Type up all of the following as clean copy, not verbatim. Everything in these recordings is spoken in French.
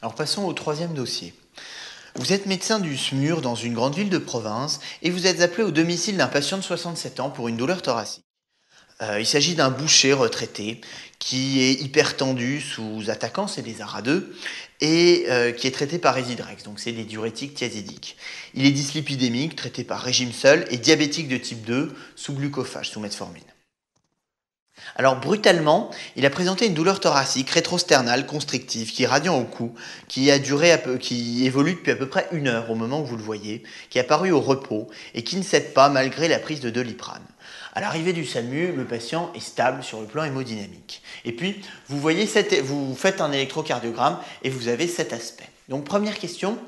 Alors passons au troisième dossier. Vous êtes médecin du SMUR dans une grande ville de province et vous êtes appelé au domicile d'un patient de 67 ans pour une douleur thoracique. Il s'agit d'un boucher retraité qui est hypertendu sous attaquant, c'est des ARA2, et qui est traité par Résidrex, donc c'est des diurétiques thiazidiques. Il est dyslipidémique, traité par régime seul, et diabétique de type 2 sous glucophage, sous metformine. Alors brutalement, il a présenté une douleur thoracique rétrosternale constrictive qui est radiant au cou, qui évolue depuis à peu près 1 heure au moment où vous le voyez, qui est apparu au repos et qui ne cède pas malgré la prise de Doliprane. À l'arrivée du SAMU, le patient est stable sur le plan hémodynamique. Et puis, vous faites un électrocardiogramme et vous avez cet aspect. Donc première question,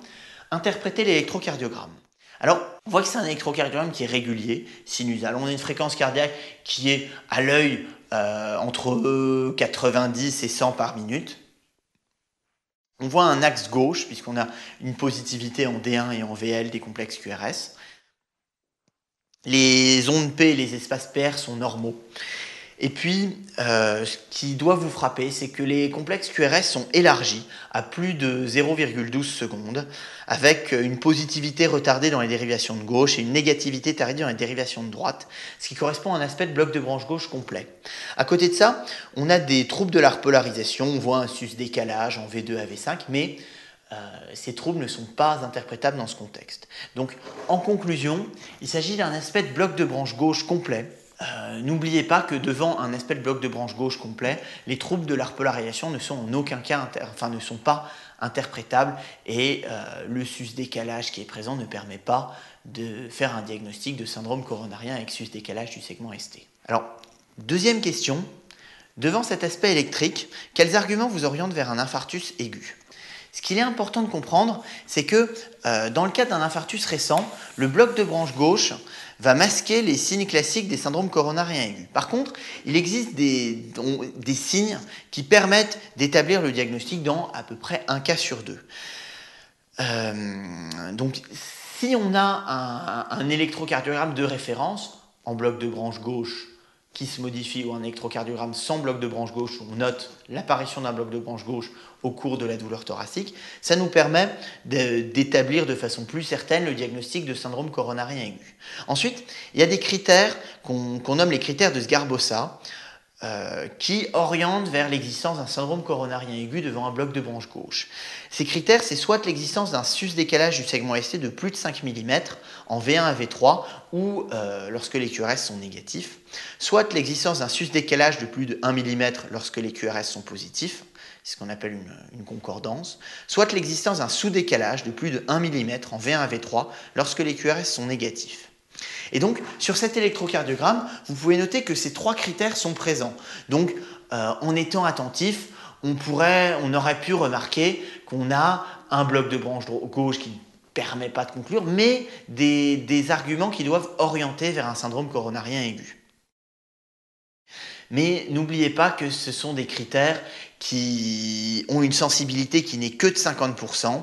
interprétez l'électrocardiogramme. Alors, on voit que c'est un électrocardiogramme qui est régulier, sinusal. On a une fréquence cardiaque qui est à l'œil entre 90 et 100 par minute. On voit un axe gauche, puisqu'on a une positivité en D1 et en VL des complexes QRS. Les ondes P et les espaces PR sont normaux. Et puis, ce qui doit vous frapper, c'est que les complexes QRS sont élargis à plus de 0,12 secondes, avec une positivité retardée dans les dérivations de gauche et une négativité tardée dans les dérivations de droite, ce qui correspond à un aspect de bloc de branche gauche complet. À côté de ça, on a des troubles de la repolarisation, on voit un sus-décalage en V2 à V5, mais ces troubles ne sont pas interprétables dans ce contexte. Donc, en conclusion, il s'agit d'un aspect de bloc de branche gauche complet. N'oubliez pas que devant un aspect de bloc de branche gauche complet, les troubles de la repolarisation ne sont en aucun cas ne sont pas interprétables et le sus-décalage qui est présent ne permet pas de faire un diagnostic de syndrome coronarien avec sus-décalage du segment ST. Alors, deuxième question, devant cet aspect électrique, quels arguments vous orientent vers un infarctus aigu ? Ce qu'il est important de comprendre, c'est que dans le cas d'un infarctus récent, le bloc de branche gauche va masquer les signes classiques des syndromes coronariens aigus. Par contre, il existe des signes qui permettent d'établir le diagnostic dans à peu près un cas sur deux. Donc, si on a un électrocardiogramme de référence en bloc de branche gauche qui se modifie ou un électrocardiogramme sans bloc de branche gauche où on note l'apparition d'un bloc de branche gauche au cours de la douleur thoracique, ça nous permet d'établir de façon plus certaine le diagnostic de syndrome coronarien aigu. Ensuite, il y a des critères qu'on nomme les critères de Sgarbossa qui orientent vers l'existence d'un syndrome coronarien aigu devant un bloc de branche gauche. Ces critères, c'est soit l'existence d'un sus-décalage du segment ST de plus de 5 mm en V1 à V3 ou lorsque les QRS sont négatifs, soit l'existence d'un sus-décalage de plus de 1 mm lorsque les QRS sont positifs, c'est ce qu'on appelle une concordance, soit l'existence d'un sous-décalage de plus de 1 mm en V1 à V3 lorsque les QRS sont négatifs. Et donc, sur cet électrocardiogramme, vous pouvez noter que ces trois critères sont présents. Donc, en étant attentif, on aurait pu remarquer qu'on a un bloc de branche gauche qui ne permet pas de conclure, mais des arguments qui doivent orienter vers un syndrome coronarien aigu. Mais n'oubliez pas que ce sont des critères qui ont une sensibilité qui n'est que de 50%.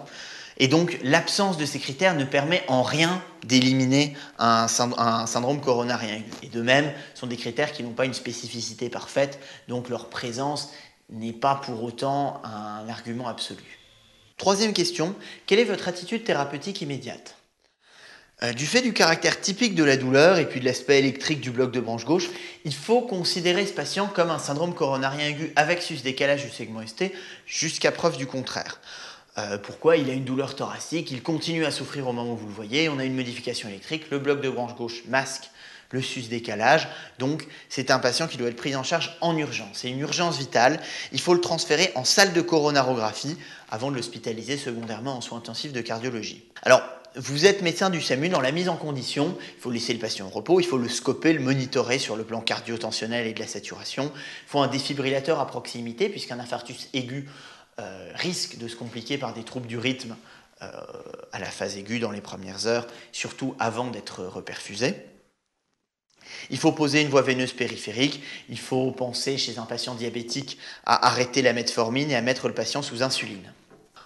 Et donc, l'absence de ces critères ne permet en rien d'éliminer un syndrome coronarien aigu. Et de même, ce sont des critères qui n'ont pas une spécificité parfaite, donc leur présence n'est pas pour autant un argument absolu. Troisième question, quelle est votre attitude thérapeutique immédiate ? Du fait du caractère typique de la douleur et puis de l'aspect électrique du bloc de branche gauche, il faut considérer ce patient comme un syndrome coronarien aigu avec sus-décalage du segment ST jusqu'à preuve du contraire. Pourquoi ? Il a une douleur thoracique, il continue à souffrir au moment où vous le voyez, on a une modification électrique, le bloc de branche gauche masque le sus-décalage, donc c'est un patient qui doit être pris en charge en urgence. C'est une urgence vitale, il faut le transférer en salle de coronarographie avant de l'hospitaliser secondairement en soins intensifs de cardiologie. Alors, vous êtes médecin du SAMU, dans la mise en condition, il faut laisser le patient au repos, il faut le scoper, le monitorer sur le plan cardio-tensionnel et de la saturation, il faut un défibrillateur à proximité puisqu'un infarctus aigu risque de se compliquer par des troubles du rythme à la phase aiguë dans les premières heures, surtout avant d'être reperfusé. Il faut poser une voie veineuse périphérique, il faut penser chez un patient diabétique à arrêter la metformine et à mettre le patient sous insuline.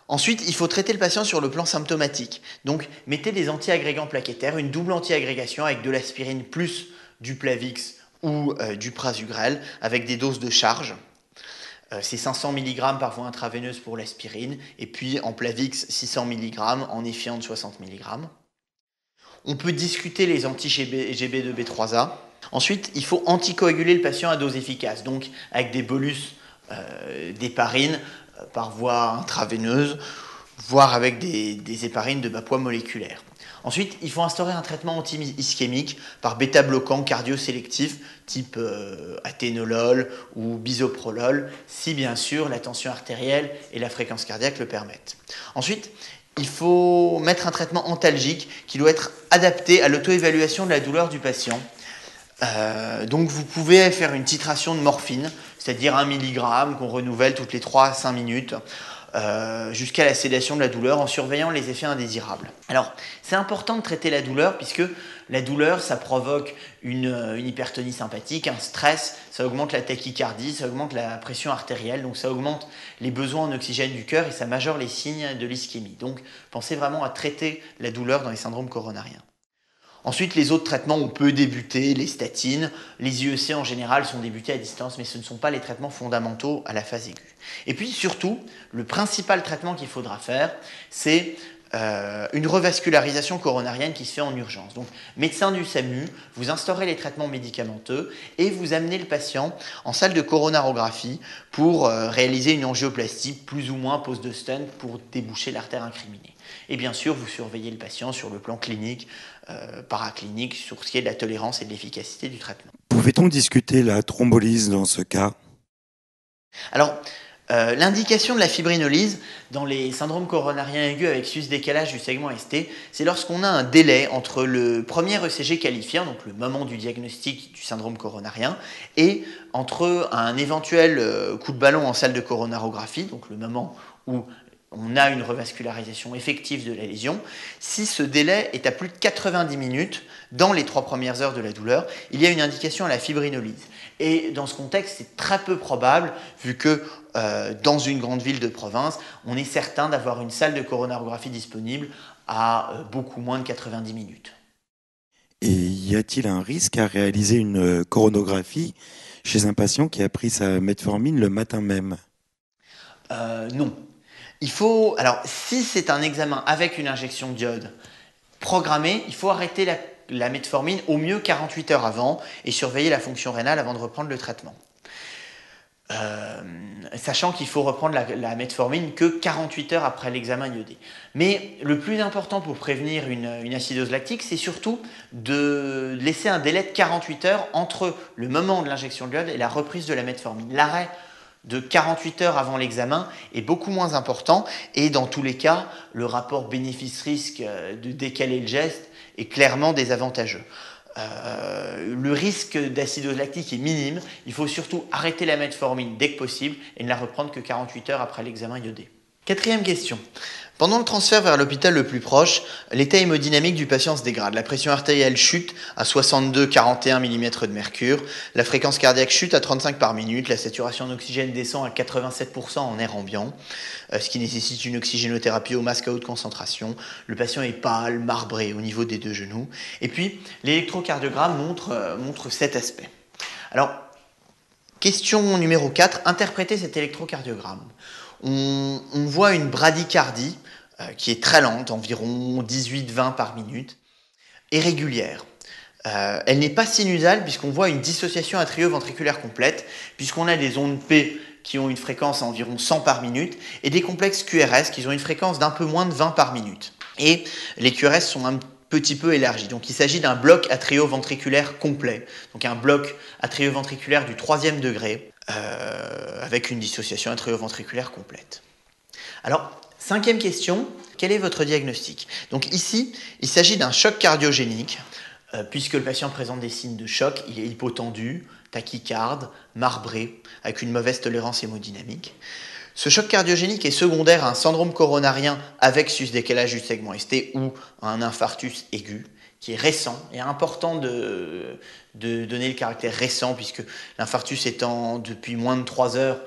Ensuite, il faut traiter le patient sur le plan symptomatique. Donc, mettez des antiagrégants plaquettaires, une double antiagrégation avec de l'aspirine plus du Plavix ou du Prasugrel avec des doses de charge. C'est 500 mg par voie intraveineuse pour l'aspirine, et puis en Plavix 600 mg, en Effiant 60 mg. On peut discuter les anti-GB2B3A. Ensuite, il faut anticoaguler le patient à dose efficace, donc avec des bolus d'héparine par voie intraveineuse, voire avec des héparines de bas poids moléculaire. Ensuite, il faut instaurer un traitement anti-ischémique par bêta-bloquant cardiosélectif type athénolol ou bisoprolol, si bien sûr la tension artérielle et la fréquence cardiaque le permettent. Ensuite, il faut mettre un traitement antalgique qui doit être adapté à l'auto-évaluation de la douleur du patient. Donc vous pouvez faire une titration de morphine, c'est-à-dire 1 mg qu'on renouvelle toutes les 3 à 5 minutes, jusqu'à la sédation de la douleur en surveillant les effets indésirables. Alors, c'est important de traiter la douleur puisque la douleur, ça provoque une hypertonie sympathique, un stress, ça augmente la tachycardie, ça augmente la pression artérielle, donc ça augmente les besoins en oxygène du cœur et ça majeure les signes de l'ischémie. Donc, pensez vraiment à traiter la douleur dans les syndromes coronariens. Ensuite, les autres traitements, on peut débuter, les statines, les IEC en général sont débutés à distance, mais ce ne sont pas les traitements fondamentaux à la phase aiguë. Et puis surtout, le principal traitement qu'il faudra faire, c'est une revascularisation coronarienne qui se fait en urgence. Donc, médecin du SAMU, vous instaurez les traitements médicamenteux et vous amenez le patient en salle de coronarographie pour réaliser une angioplastie, plus ou moins pose de stent pour déboucher l'artère incriminée. Et bien sûr, vous surveillez le patient sur le plan clinique, paraclinique, sur ce qui est de la tolérance et de l'efficacité du traitement. Pouvait-on discuter la thrombolyse dans ce cas? Alors, l'indication de la fibrinolyse dans les syndromes coronariens aigus avec sus-décalage du segment ST, c'est lorsqu'on a un délai entre le premier ECG qualifiant, donc le moment du diagnostic du syndrome coronarien, et entre un éventuel coup de ballon en salle de coronarographie, donc le moment où on a une revascularisation effective de la lésion. Si ce délai est à plus de 90 minutes, dans les 3 premières heures de la douleur, il y a une indication à la fibrinolyse. Et dans ce contexte, c'est très peu probable, vu que dans une grande ville de province, on est certain d'avoir une salle de coronarographie disponible à beaucoup moins de 90 minutes. Et y a-t-il un risque à réaliser une coronographie chez un patient qui a pris sa metformine le matin même? Non. Alors, si c'est un examen avec une injection d'iode programmée, il faut arrêter la metformine au mieux 48 heures avant et surveiller la fonction rénale avant de reprendre le traitement. Sachant qu'il faut reprendre la metformine que 48 heures après l'examen iodé. Mais le plus important pour prévenir une acidose lactique, c'est surtout de laisser un délai de 48 heures entre le moment de l'injection d'iode et la reprise de la metformine. L'arrêt de 48 heures avant l'examen est beaucoup moins important et dans tous les cas, le rapport bénéfice-risque de décaler le geste est clairement désavantageux. Le risque d'acidose lactique est minime, il faut surtout arrêter la metformine dès que possible et ne la reprendre que 48 heures après l'examen iodé. Quatrième question. Pendant le transfert vers l'hôpital le plus proche, l'état hémodynamique du patient se dégrade. La pression artérielle chute à 62,41 mm de mercure, la fréquence cardiaque chute à 35 par minute, la saturation d'oxygène descend à 87% en air ambiant, ce qui nécessite une oxygénothérapie au masque à haute concentration. Le patient est pâle, marbré au niveau des 2 genoux. Et puis, l'électrocardiogramme montre cet aspect. Alors, question numéro 4, interpréter cet électrocardiogramme. On voit une bradycardie qui est très lente, environ 18-20 par minute, et régulière. Elle n'est pas sinusale puisqu'on voit une dissociation atrioventriculaire complète, puisqu'on a des ondes P qui ont une fréquence à environ 100 par minute, et des complexes QRS qui ont une fréquence d'un peu moins de 20 par minute. Et les QRS sont un petit peu élargis. Donc il s'agit d'un bloc atrioventriculaire complet, donc un bloc atrioventriculaire du 3e degré, avec une dissociation atrioventriculaire complète. Alors, 5e question, quel est votre diagnostic? Donc ici, il s'agit d'un choc cardiogénique, puisque le patient présente des signes de choc, il est hypotendu, tachycarde, marbré, avec une mauvaise tolérance hémodynamique. Ce choc cardiogénique est secondaire à un syndrome coronarien avec sus-décalage du segment ST ou un infarctus aigu, qui est récent. Il est important de donner le caractère récent, puisque l'infarctus étant depuis moins de 3 heures,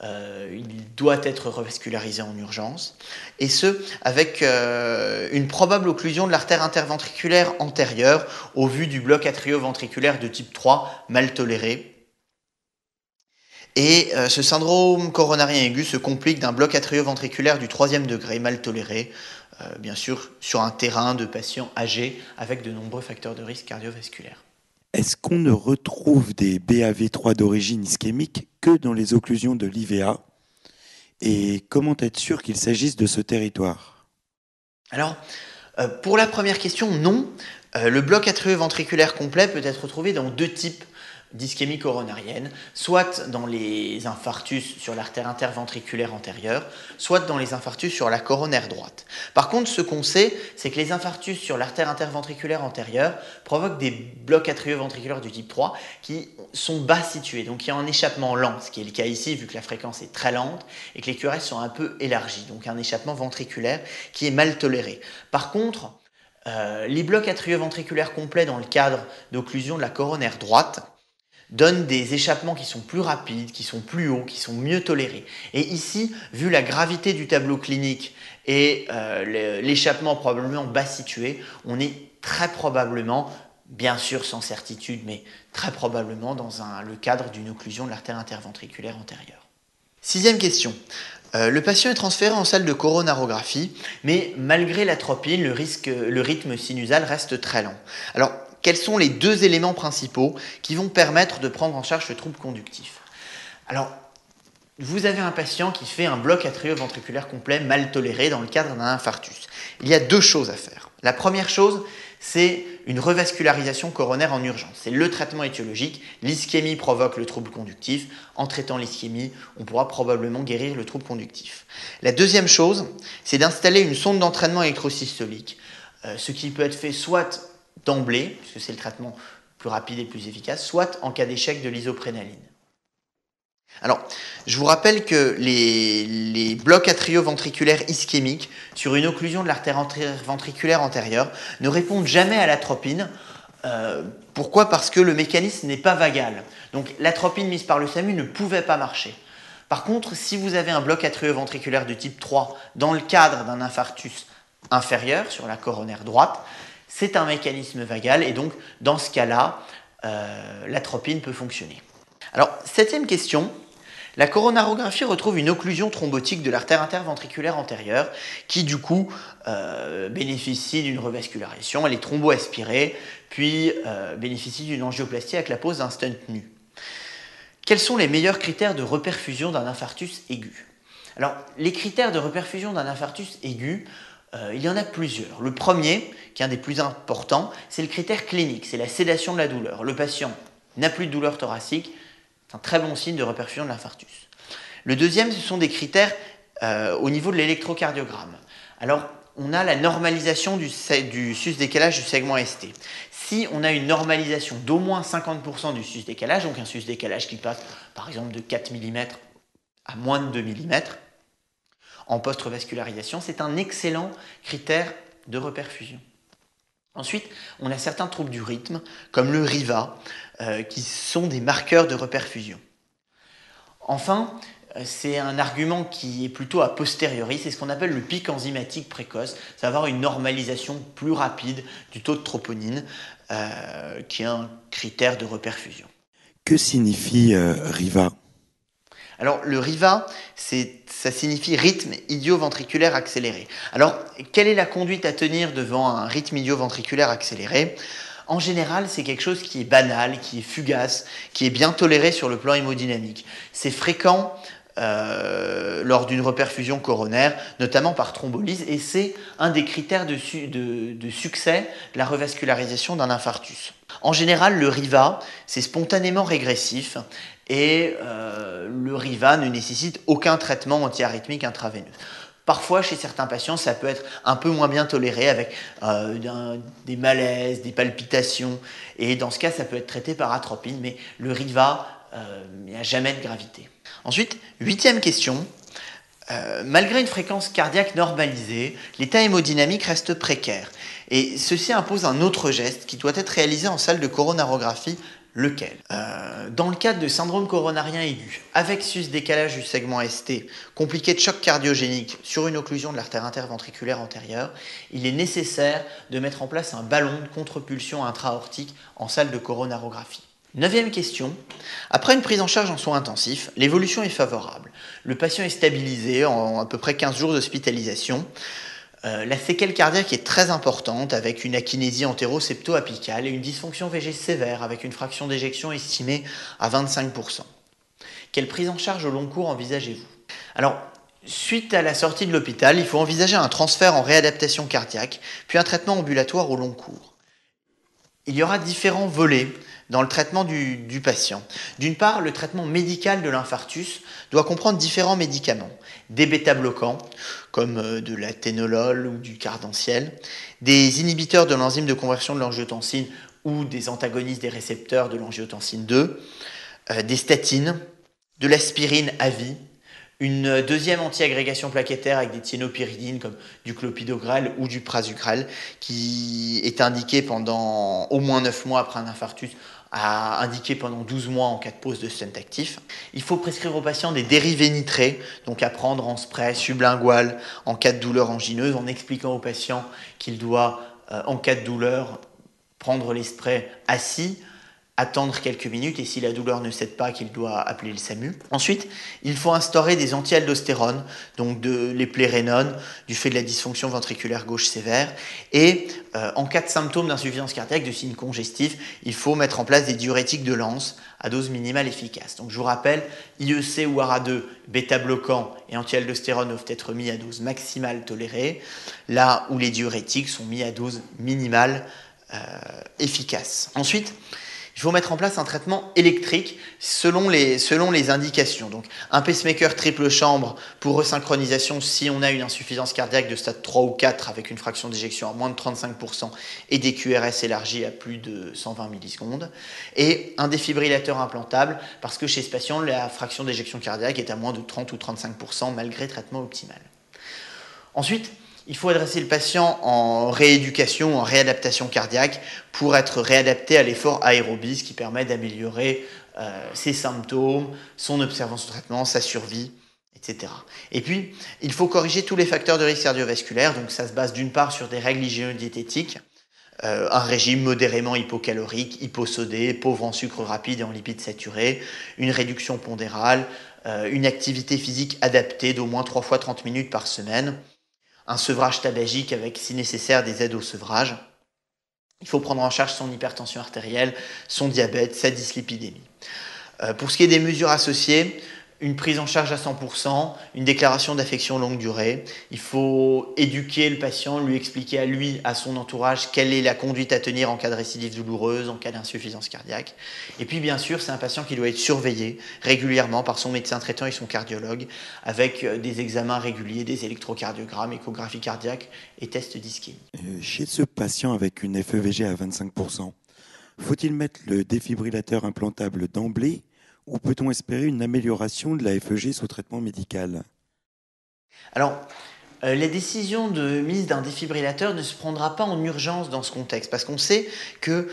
il doit être revascularisé en urgence. Et ce, avec une probable occlusion de l'artère interventriculaire antérieure au vu du bloc atrioventriculaire de type 3 mal toléré. Et ce syndrome coronarien aigu se complique d'un bloc atrioventriculaire du 3e degré, mal toléré, bien sûr, sur un terrain de patients âgés avec de nombreux facteurs de risque cardiovasculaire. Est-ce qu'on ne retrouve des BAV3 d'origine ischémique que dans les occlusions de l'IVA? Et comment être sûr qu'il s'agisse de ce territoire? Alors, pour la première question, non. Le bloc atrioventriculaire complet peut être retrouvé dans deux types d'ischémie coronarienne, soit dans les infarctus sur l'artère interventriculaire antérieure, soit dans les infarctus sur la coronaire droite. Par contre, ce qu'on sait, c'est que les infarctus sur l'artère interventriculaire antérieure provoquent des blocs atrioventriculaires du type 3 qui sont bas situés, donc il y a un échappement lent, ce qui est le cas ici vu que la fréquence est très lente et que les QRS sont un peu élargis, donc un échappement ventriculaire qui est mal toléré. Par contre, les blocs atrioventriculaires complets dans le cadre d'occlusion de la coronaire droite donnent des échappements qui sont plus rapides, qui sont plus hauts, qui sont mieux tolérés. Et ici, vu la gravité du tableau clinique et l'échappement probablement bas situé, on est très probablement, bien sûr sans certitude, mais très probablement dans le cadre d'une occlusion de l'artère interventriculaire antérieure. 6e question. Le patient est transféré en salle de coronarographie, mais malgré l'atropine, le rythme sinusal reste très lent. Alors, quels sont les deux éléments principaux qui vont permettre de prendre en charge le trouble conductif? Alors, vous avez un patient qui fait un bloc atrioventriculaire complet mal toléré dans le cadre d'un infarctus. Il y a deux choses à faire. La première chose, c'est une revascularisation coronaire en urgence. C'est le traitement étiologique. L'ischémie provoque le trouble conductif. En traitant l'ischémie, on pourra probablement guérir le trouble conductif. La deuxième chose, c'est d'installer une sonde d'entraînement électrosystolique, ce qui peut être fait soit d'emblée, puisque c'est le traitement plus rapide et plus efficace, soit en cas d'échec de l'isoprénaline. Alors, je vous rappelle que les blocs atrioventriculaires ischémiques sur une occlusion de l'artère ventriculaire antérieure ne répondent jamais à l'atropine. Pourquoi? Parce que le mécanisme n'est pas vagal. Donc l'atropine mise par le SAMU ne pouvait pas marcher. Par contre, si vous avez un bloc atrioventriculaire de type 3 dans le cadre d'un infarctus inférieur sur la coronaire droite, c'est un mécanisme vagal et donc dans ce cas-là, l'atropine peut fonctionner. Alors, 7e question. La coronarographie retrouve une occlusion thrombotique de l'artère interventriculaire antérieure qui du coup bénéficie d'une revascularisation, elle est thromboaspirée, puis bénéficie d'une angioplastie avec la pose d'un stent nu. Quels sont les meilleurs critères de reperfusion d'un infarctus aigu? Alors, les critères de reperfusion d'un infarctus aigu, il y en a plusieurs. Le premier, qui est un des plus importants, c'est le critère clinique, c'est la sédation de la douleur. Le patient n'a plus de douleur thoracique, c'est un très bon signe de reperfusion de l'infarctus. Le deuxième, ce sont des critères au niveau de l'électrocardiogramme. Alors, on a la normalisation du sus-décalage du segment ST. Si on a une normalisation d'au moins 50% du sus-décalage, donc un sus-décalage qui passe par exemple de 4 mm à moins de 2 mm, en post-revascularisation, c'est un excellent critère de reperfusion. Ensuite, on a certains troubles du rythme, comme le RIVA, qui sont des marqueurs de reperfusion. Enfin, c'est un argument qui est plutôt a posteriori, c'est ce qu'on appelle le pic enzymatique précoce, c'est avoir une normalisation plus rapide du taux de troponine, qui est un critère de reperfusion. Que signifie RIVA? Alors, le RIVA, ça signifie rythme idioventriculaire accéléré. Alors, quelle est la conduite à tenir devant un rythme idioventriculaire accéléré? En général, c'est quelque chose qui est banal, qui est fugace, qui est bien toléré sur le plan hémodynamique. C'est fréquent lors d'une reperfusion coronaire, notamment par thrombolyse, et c'est un des critères de succès de la revascularisation d'un infarctus. En général, le RIVA, c'est spontanément régressif, et le RIVA ne nécessite aucun traitement antiarythmique intraveineux. Parfois, chez certains patients, ça peut être un peu moins bien toléré avec des malaises, des palpitations. Et dans ce cas, ça peut être traité par atropine, mais le RIVA, il n'y a jamais de gravité. Ensuite, 8e question. Malgré une fréquence cardiaque normalisée, l'état hémodynamique reste précaire. Et ceci impose un autre geste qui doit être réalisé en salle de coronarographie. Lequel? Dans le cadre de syndrome coronarien aigu, avec sus-décalage du segment ST, compliqué de choc cardiogénique sur une occlusion de l'artère interventriculaire antérieure, il est nécessaire de mettre en place un ballon de contre-pulsion intra-aortique en salle de coronarographie. Neuvième question. Après une prise en charge en soins intensifs, l'évolution est favorable. Le patient est stabilisé en à peu près 15 jours d'hospitalisation. La séquelle cardiaque est très importante avec une akinésie antéro-septo-apicale et une dysfonction VG sévère avec une fraction d'éjection estimée à 25%. Quelle prise en charge au long cours envisagez-vous? Alors, suite à la sortie de l'hôpital, il faut envisager un transfert en réadaptation cardiaque, puis un traitement ambulatoire au long cours. Il y aura différents volets dans le traitement du patient. D'une part, le traitement médical de l'infarctus doit comprendre différents médicaments. Des bêta-bloquants, comme de l'athénolol ou du cardanciel, des inhibiteurs de l'enzyme de conversion de l'angiotensine ou des antagonistes des récepteurs de l'angiotensine 2, des statines, de l'aspirine à vie, une deuxième anti-agrégation plaquettaire avec des thiénopyridines comme du clopidogrel ou du prasugrel qui est indiqué pendant au moins 9 mois après un infarctus, à indiquer pendant 12 mois en cas de pause de stent actif. Il faut prescrire aux patients des dérivés nitrés, donc à prendre en spray sublingual en cas de douleur angineuse, en expliquant au patient qu'il doit, en cas de douleur, prendre les sprays assis, attendre quelques minutes et si la douleur ne cède pas, qu'il doit appeler le SAMU. Ensuite, il faut instaurer des anti-aldostérones, donc les plérénones, du fait de la dysfonction ventriculaire gauche sévère. Et en cas de symptômes d'insuffisance cardiaque, de signes congestifs, il faut mettre en place des diurétiques de Lance à dose minimale efficace. Donc je vous rappelle, IEC ou ARA2, bêta-bloquants et anti-aldostérone doivent être mis à dose maximale tolérée, là où les diurétiques sont mis à dose minimale efficace. Ensuite, il faut mettre en place un traitement électrique selon les indications. Donc, un pacemaker triple chambre pour resynchronisation si on a une insuffisance cardiaque de stade 3 ou 4 avec une fraction d'éjection à moins de 35% et des QRS élargis à plus de 120 millisecondes. Et un défibrillateur implantable parce que chez ce patient, la fraction d'éjection cardiaque est à moins de 30 ou 35% malgré traitement optimal. Ensuite, il faut adresser le patient en rééducation, en réadaptation cardiaque pour être réadapté à l'effort aérobie, ce qui permet d'améliorer ses symptômes, son observance au traitement, sa survie, etc. Et puis, il faut corriger tous les facteurs de risque cardiovasculaire. Donc ça se base d'une part sur des règles hygiéno-diététiques, un régime modérément hypocalorique, hyposodé, pauvre en sucre rapide et en lipides saturés, une réduction pondérale, une activité physique adaptée d'au moins 3 fois 30 minutes par semaine, un sevrage tabagique avec, si nécessaire, des aides au sevrage. Il faut prendre en charge son hypertension artérielle, son diabète, sa dyslipidémie. Pour ce qui est des mesures associées, une prise en charge à 100%, une déclaration d'affection longue durée. Il faut éduquer le patient, lui expliquer à lui, à son entourage, quelle est la conduite à tenir en cas de récidive douloureuse, en cas d'insuffisance cardiaque. Et puis bien sûr, c'est un patient qui doit être surveillé régulièrement par son médecin traitant et son cardiologue, avec des examens réguliers, des électrocardiogrammes, échographie cardiaque et tests d'ischémie. Chez ce patient avec une FEVG à 25%, faut-il mettre le défibrillateur implantable d'emblée ou peut-on espérer une amélioration de la FEG sous traitement médical? Alors, la décision de mise d'un défibrillateur ne se prendra pas en urgence dans ce contexte, parce qu'on sait que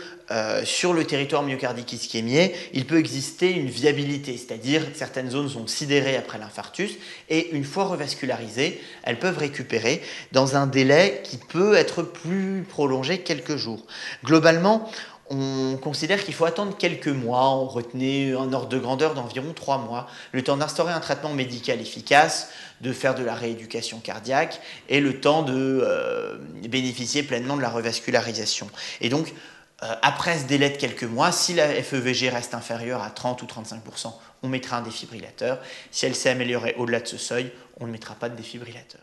sur le territoire myocardique ischémié, il peut exister une viabilité, c'est-à-dire que certaines zones sont sidérées après l'infarctus, et une fois revascularisées, elles peuvent récupérer dans un délai qui peut être plus prolongé, quelques jours. Globalement, on considère qu'il faut attendre quelques mois, on retenait un ordre de grandeur d'environ 3 mois, le temps d'instaurer un traitement médical efficace, de faire de la rééducation cardiaque et le temps de bénéficier pleinement de la revascularisation. Et donc, après ce délai de quelques mois, si la FEVG reste inférieure à 30 ou 35%, on mettra un défibrillateur. Si elle s'est améliorée au-delà de ce seuil, on ne mettra pas de défibrillateur.